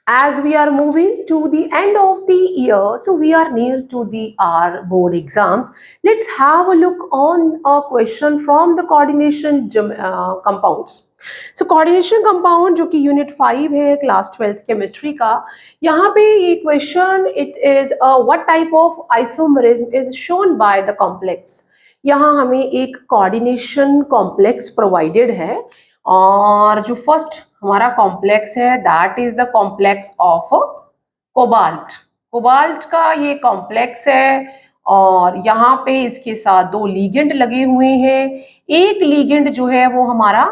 As we are moving to the end of the year, so we are near to the our board exams. Let's have a look on a question from the coordination compounds. So coordination compound जो कि unit 5 है class 12th chemistry का, यहाँ पे ये question it is what type of isomerism is shown by the complex. यहाँ हमें एक कोऑर्डिनेशन कॉम्प्लेक्स प्रोवाइडेड है और जो फर्स्ट हमारा कॉम्प्लेक्स है that is the complex of cobalt. Cobalt का ये कॉम्प्लेक्स है और यहाँ पे इसके साथ दो लीगेंड लगे हुए हैं। एक लीगेंड जो है वो हमारा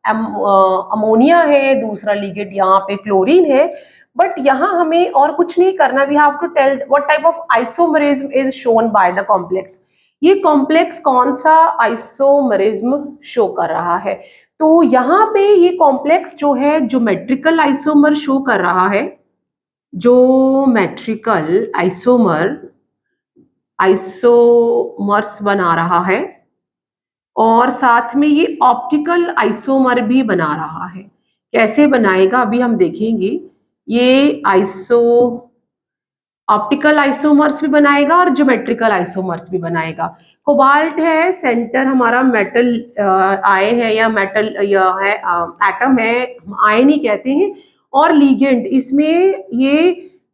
अमोनिया है, दूसरा लीगेंड यहाँ पे क्लोरीन है। बट यहाँ हमें और कुछ नहीं करना, we have to tell what type of isomerism is shown by the complex. ये कॉम्प्लेक्स कौन सा आइसोमरिज्म शो कर रहा है। तो यहाँ पे ये कॉम्प्लेक्स जो है ज्योमेट्रिकल आइसोमर शो कर रहा है, ज्योमेट्रिकल आइसोमर्स बना रहा है और साथ में ये ऑप्टिकल आइसोमर भी बना रहा है। कैसे बनाएगा अभी हम देखेंगे। ये ऑप्टिकल आइसोमर्स भी बनाएगा और ज्योमेट्रिकल आइसोमर्स भी बनाएगा। कोबाल्ट है, सेंटर हमारा मेटल आयन है या मेटल या है एटम है, आयन ही कहते हैं। और लीगेंड इसमें ये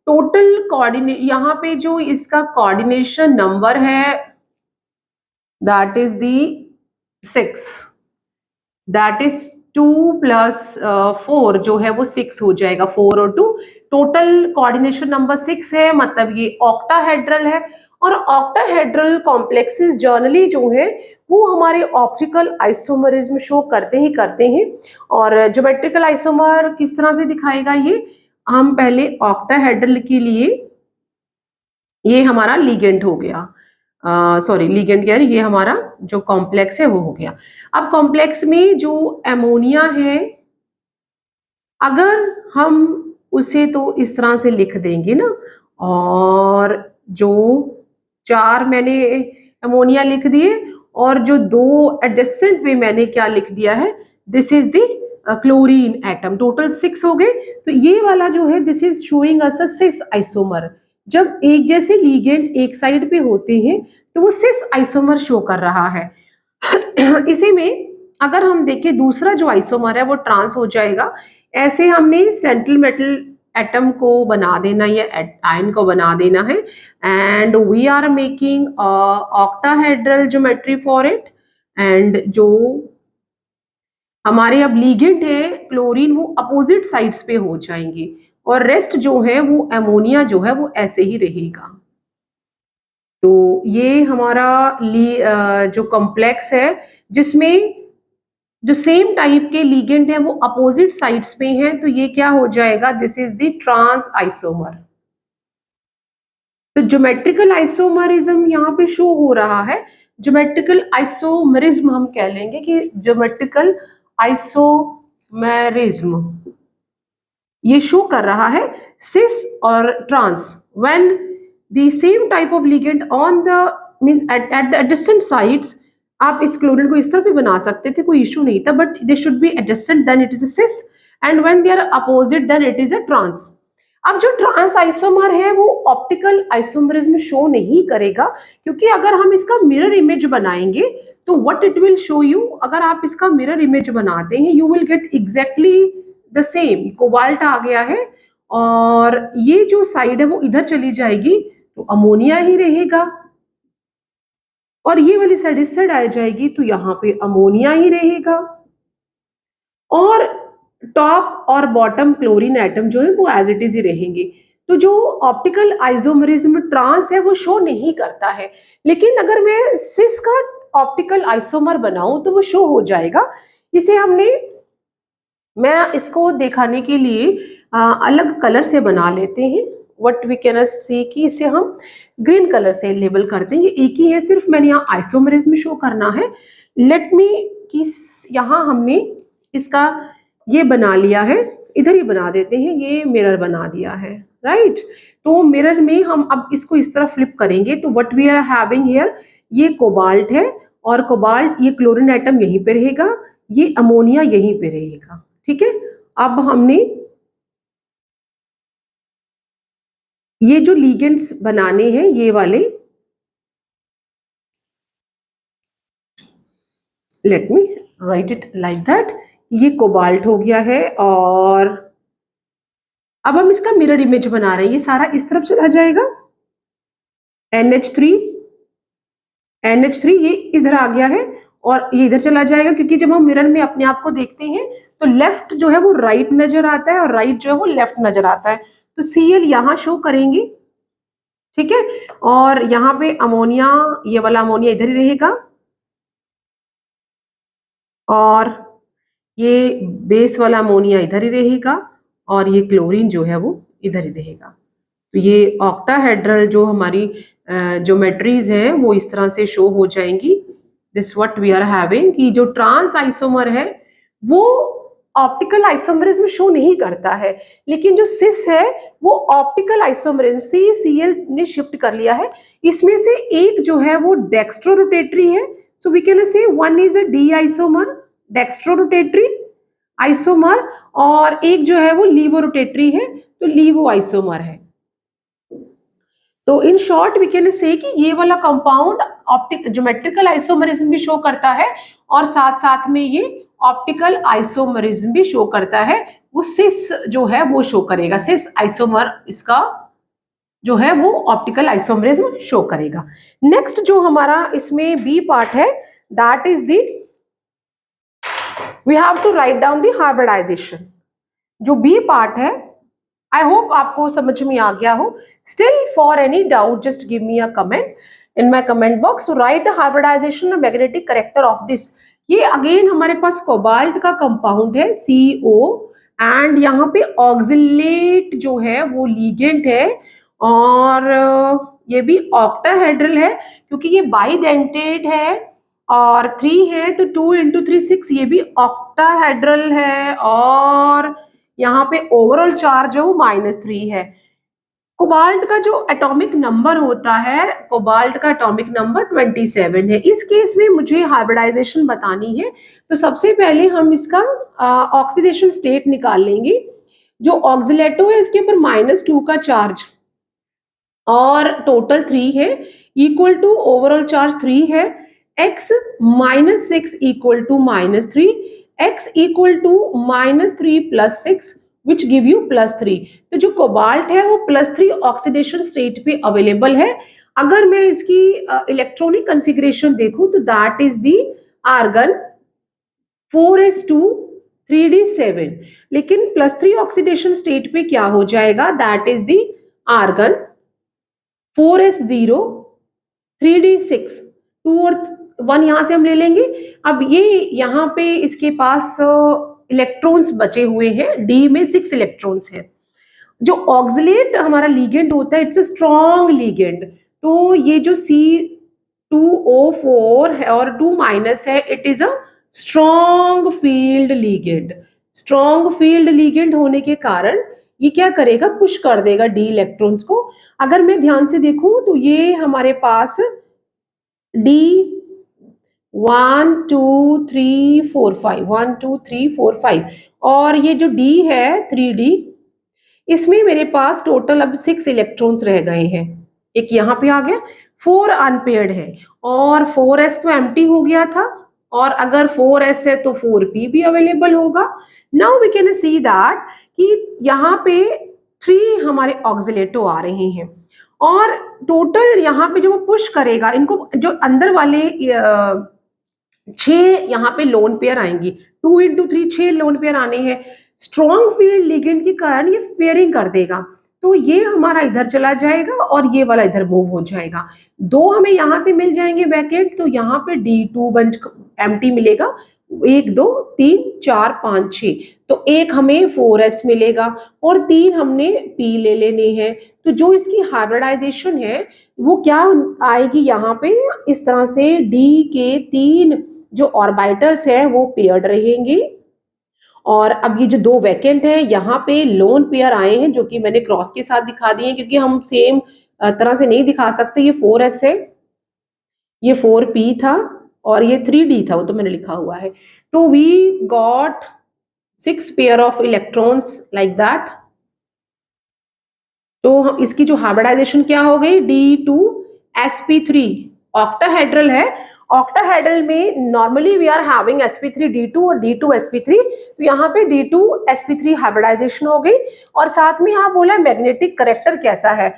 टोटल कोऑर्डिनेट, यहाँ पे जो इसका कोऑर्डिनेशन नंबर है that is the 6, that is 2 + 4 जो है वो 6 हो जाएगा, 4 और 2 टोटल कोऑर्डिनेशन नंबर 6 है, मतलब ये ऑक्टाहेड्रल है। और ऑक्टाहेड्रल कॉम्प्लेक्सेस जर्नली जो है वो हमारे ऑप्टिकल आइसोमरिज्म शो करते ही करते हैं। और ज्योमेट्रिकल आइसोमर किस तरह से दिखाएगा ये, हम पहले ऑक्टाहेड्रल के लिए ये हमारा लीगेंड हो गया, सॉरी लीगेंड कह रही, ये हमारा जो कॉम्प्लेक्स है वो हो गया। अब कॉम्प्लेक्स में जो एमोनिया है अगर हम उसे तो इस तरह से लिख देंगे ना, और जो 4 मैंने अमोनिया लिख दिए और जो 2 एडजेसेंट में मैंने क्या लिख दिया है, this is the chlorine atom, total 6 हो गए। तो ये वाला जो है this is showing us a cis isomer. जब एक जैसे लीगेंड एक साइड पे होते हैं तो वो सिस आइसोमर शो कर रहा है। इसी में अगर हम देखें दूसरा जो आइसोमर है वो ट्रांस हो जाएगा। ऐसे हमने सेंट्रल मेटल एटम को बना देना या आयन को बना देना है and we are making octahedral geometry for it. And जो हमारे अब लीगेंड है क्लोरीन वो अपोजिट साइड्स पे हो जाएंगे और रेस्ट जो है वो एमोनिया जो है वो ऐसे ही रहेगा। तो ये हमारा जो कॉम्प्लेक्स है जिसमें जो सेम टाइप के लीगेंड है वो अपोजिट साइड्स पे हैं, तो ये क्या हो जाएगा, this is the trans isomer. तो ज्योमेट्रिकल आइसोमरिज्म यहाँ पे शो हो रहा है। ज्योमेट्रिकल आइसोमरिज्म हम कह लेंगे कि ज्योमेट्रिकल आइसोमरिज्म ये शो कर रहा है सिस और trans when the same type of ligand on the means at the adjacent sides. आप इस क्लोरीन को इस तरह भी बना सकते थे, कोई इशू नहीं था, but they should be adjacent then it is a cis and when they are opposite then it is a trans. अब जो ट्रांस आइसोमर है वो ऑप्टिकल आइसोमरिज्म शो नहीं करेगा, क्योंकि अगर हम इसका मिरर इमेज बनाएंगे तो what it will show you, अगर आप इसका मिरर इमेज बनाते हैं you will get exactly the same. Cobalt आ गया है और ये जो साइड है वो इधर चली जाएगी तो अमोनिया ही रहेगा, और ये वाली साइड इस साइड आ जाएगी तो यहाँ पे अमोनिया ही रहेगा, और टॉप और बॉटम क्लोरीन एटम जो है वो एज इट इज ही रहेंगे। तो जो ऑप्टिकल आइसोमरिज्म ट्रांस है वो शो नहीं करता है, लेकिन अगर मैं सिस का ऑप्टिकल आइसोमर बनाऊं तो वो शो हो जाएगा। इसे हमने, मैं इसको दिखाने के लिए अलग कलर से बना लेते हैं। व्हाट वी कैन सी कि इसे हम ग्रीन कलर से लेबल करते हैं, ये एक ही है, सिर्फ मैंने यहाँ आइसोमरिज्म शो करना है। लेट मी कि यहाँ हमने इसका ये बना लिया है, इधर ही बना देते हैं, ये मिरर बना दिया है, राइट। तो मिरर में हम अब इसको इस तरह फ्लिप करेंगे तो what we are having here, ये कोबाल्ट है और कोबाल्ट ये क्लोरीन एटम यहीं पे रहेगा, ये अमोनिया यहीं पे रहेगा, ठीक है। अब हमने ये जो लिगेंड्स बनाने हैं ये वाले, let me right it like that, ये कोबाल्ट हो गया है। और अब हम इसका मिरर इमेज बना रहे हैं, ये सारा इस तरफ चला जाएगा, NH3 NH3 ये इधर आ गया है और ये इधर चला जाएगा, क्योंकि जब हम मिरर में अपने आप को देखते हैं तो लेफ्ट जो है वो राइट नजर आता है और राइट जो है वो लेफ्ट नजर आता है। तो Cl यहाँ शो करेंगे, ठीक है। और यहाँ पे अमोनिया, ये वाला अमोनिया इधर ही रहेगा और ये बेस वाला अमोनिया इधर ही रहेगा और ये क्लोरीन जो है वो इधर ही रहेगा। तो ये ऑक्टाहेड्रल जो हमारी ज्योमेट्रीज है वो इस तरह से शो हो जाएंगी। This what we are having कि जो ट्रांस आइसोमर है वो ऑप्टिकल आइसोमरिज्म शो नहीं करता है, लेकिन जो सिस है वो ऑप्टिकल आइसोमरिज्म CCl ने शिफ्ट कर लिया है। इसमें से एक जो है वो डेक्स्ट्रो रोटेटरी है, so we can say one is a D isomer, dextro rotatory isomer, और एक जो है वो लीवो रोटेटरी है, तो लीवो आइसोमर है। तो इन शॉर्ट वी कैन से कि ये वाला कंपाउंड ऑप्टिक ज्योमेट्रिकल आइसोमरिज्म भी शो करता है और साथ साथ में ये ऑप्टिकल आइसोमरिज्म भी शो करता है। वो सिस जो है वो शो करेगा, सिस आइसोमर इसका जो है वो ऑप्टिकल आइसोमरिज्म शो करेगा। नेक्स्ट जो हमारा इसमें बी पार्ट है, that is the we have to write down the hybridisation. जो बी पार्ट है, आई होप आपको समझ में आ गया हो। Still for any doubt just give me a comment in my comment box. Write the hybridisation magnetic character of this. ये again हमारे पास कोबाल्ट का कंपाउंड है CO एंड यहाँ पे ऑक्सिलेट जो है वो लीगेंट है और ये भी ऑक्टाहेड्रल है क्योंकि ये बाइडेंटेड है और 3 है तो 2 इंटू 3 6, ये भी ऑक्टाहेड्रल है और यहाँ पे ओवरऑल चार्ज है वो -3 है। कोबाल्ट का जो एटॉमिक नंबर होता है, कोबाल्ट का एटॉमिक नंबर 27 है। इस केस में मुझे हाइब्रिडाइजेशन बतानी है, तो सबसे पहले हम इसका ऑक्सीडेशन स्टेट निकाल लेंगे। जो ऑक्सिलेटो है इसके ऊपर -2 का चार्ज और टोटल 3 है, इक्वल टू ओवरऑल चार्ज 3 है, x -6 equal to -3, x equal to -3 + 6 which give you +3। तो जो कोबाल्ट है वो +3 ऑक्सीडेशन स्टेट पे अवेलेबल है। अगर मैं इसकी इलेक्ट्रॉनिक कॉन्फ़िगरेशन देखूं तो that is the argon 4s2 3d7, लेकिन +3 ऑक्सीडेशन स्टेट पे क्या हो जाएगा, that is the argon 4s0 3d6, 2 और 1 यहां से हम ले लेंगे। अब ये यहाँ पे इसके पास इलेक्ट्रॉन्स बचे हुए हैं, D में 6 इलेक्ट्रॉन्स हैं। जो ऑक्सिलेट हमारा लीगेंड होता है इट्स अ स्ट्रॉन्ग लीगेंड, तो ये जो C2O4 है और 2- है, it is a strong field ligand. Strong field ligand होने के कारण ये क्या करेगा, पुश कर देगा D इलेक्ट्रॉन्स को। अगर मैं ध्यान से देखूं तो ये हमारे पास D 1 2 3 4 5 1 2 3 4 5 और ये जो D है 3D, इसमें मेरे पास टोटल अब 6 इलेक्ट्रॉन्स रह गए हैं। एक यहाँ पे आ गया, 4 अनपेयर्ड है और 4s तो एम्प्टी हो गया था और अगर 4s है तो 4p भी अवेलेबल होगा। Now we can see that कि यहाँ पे 3 हमारे ऑक्सिलेटो आ रहे हैं और टोटल यहाँ पे जो वो पुश करेगा इनको, जो अंदर वाले 6 यहाँ पे लोन पेयर आएंगी, 2 इंटू 3 6 लोन पेयर आने हैं। स्ट्रॉन्ग फील्ड लिगेंड के कारण ये पेयरिंग कर देगा, तो ये हमारा इधर चला जाएगा और ये वाला इधर मूव हो जाएगा। 2 हमें यहाँ से मिल जाएंगे वैकेंट, तो यहाँ पे D2 बन एम्प्टी मिलेगा। 1 2 3 4 5 6, तो एक हमें 4s मिलेगा और 3 हमने p ले लेने हैं। तो जो इसकी हाइब्रिडाइजेशन है वो क्या आएगी, यहाँ पे इस तरह से D के 3 जो ऑर्बिटल्स हैं वो पेयर्ड रहेंगे और अब ये जो 2 वैकेंट है यहाँ पे लोन पेयर आए हैं जो कि मैंने क्रॉस के साथ दिखा दिए क्योंकि हम सेम तरह से नहीं दिखा सकते। ये 4s है, ये 4p था और ये 3d था, वो तो मैंने लिखा हुआ है। तो we got 6 pair of electrons like that. तो इसकी जो हाइब्रिडाइजेशन क्या हो गई, D2sp3 ऑक्टाहेड्रल है। ऑक्टाहेड्रल में normally we are having sp3d2 और D2sp3, तो यहाँ पे D2sp3 हाइब्रिडाइजेशन हो गई। और साथ में यहाँ बोला मैग्नेटिक करेक्टर कैसा है,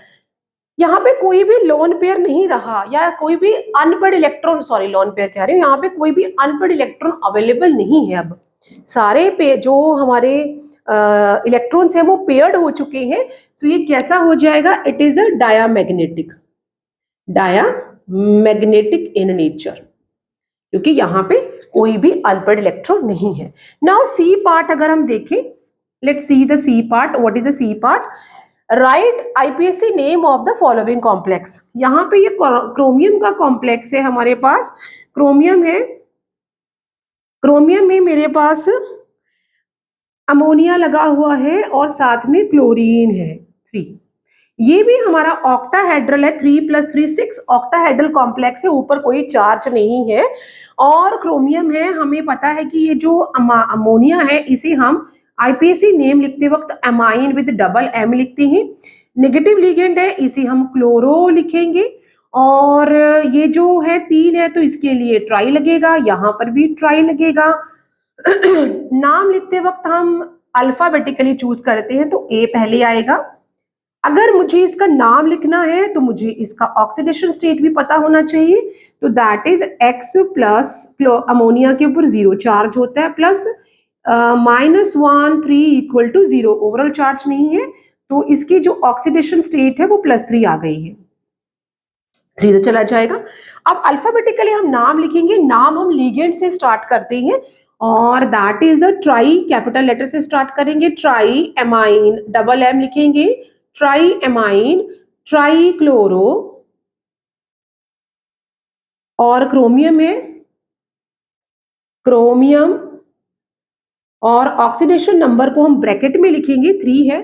यहाँ पे कोई भी लोन पेयर नहीं रहा या कोई भी unpaired electron, sorry lone pair कह रही हूँ, यहाँ पे कोई भी अनपेड इलेक्ट्रॉन अवेलेबल नहीं है। अब सारे पे जो हमारे इलेक्ट्रॉन्स हैं वो पेयर्ड हो चुके हैं, तो ये कैसा हो जाएगा, it is a diamagnetic, diamagnetic in nature, क्योंकि यहाँ पे कोई भी अनपेड इलेक्ट्रॉन नहीं है। नाउ सी पार्ट अगर हम देखें, let's see the C part. What is the C part, write IPSC name of the following complex. यहाँ पे ये क्रोमियम का कॉम्प्लेक्स है हमारे पास, क्रोमियम है, क्रोमियम में मेरे पास अमोनिया लगा हुआ है और साथ में क्लोरीन है 3। ये भी हमारा ऑक्टाहेड्रल है, 3+3 6 ऑक्टाहेड्रल कॉम्प्लेक्स है, ऊपर कोई चार्ज नहीं है। और क्रोमियम है, हमें पता है कि ये जो अमोनिया है इसे हम IPSC नेम लिखते वक्त एमाइन विद डबल M लिखते हैं। नेगेटिव लिगेंड है, इसे हम क्लोरो लिखेंगे। और ये जो है 3 है तो इसके लिए ट्राई लगेगा, यहाँ पर भी ट्राई लगेगा। नाम लिखते वक्त हम अल्फाबेटिकली चूज करते हैं, तो A पहले आएगा। अगर मुझे इसका नाम लिखना है तो मुझे इसका ऑक्सीडेशन स्टेट भी पता होना चाहिए, तो that is X plus ammonia के ऊपर 0 चार्ज होता है, plus -1 3 equal to 0, overall charge नहीं है, तो इसकी जो ऑक्सीडेशन स्टेट है वो +3 आ गई है, 3 तो चला जाएगा। अब अल्फाबेटिकली हम नाम लिखेंगे, नाम हम लिगेंड से स्टार्ट करते हैं और that is the tri, capital letter से स्टार्ट करेंगे, ट्राई एमाइन, डबल M लिखेंगे, ट्राई एमाइन, ट्राई क्लोरो, और क्रोमियम है, क्रोमियम, और ऑक्सीडेशन नंबर को हम ब्रैकेट में लिखेंगे, 3 है,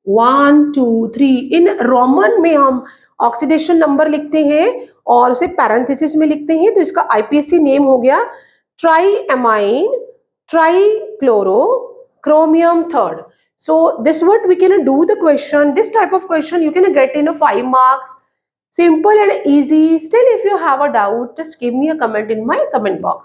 1 2 3। इन रोमन में हम ऑक्सीडेशन नंबर लिखते हैं और उसे पैरेंथेसिस में लिखते हैं, तो इसका IPSC नेम हो गया try amine, tri chloro, chromium third. So this what we can do the question, this type of question you can get in a 5 marks, simple and easy. Still if you have a doubt, just give me a comment in my comment box.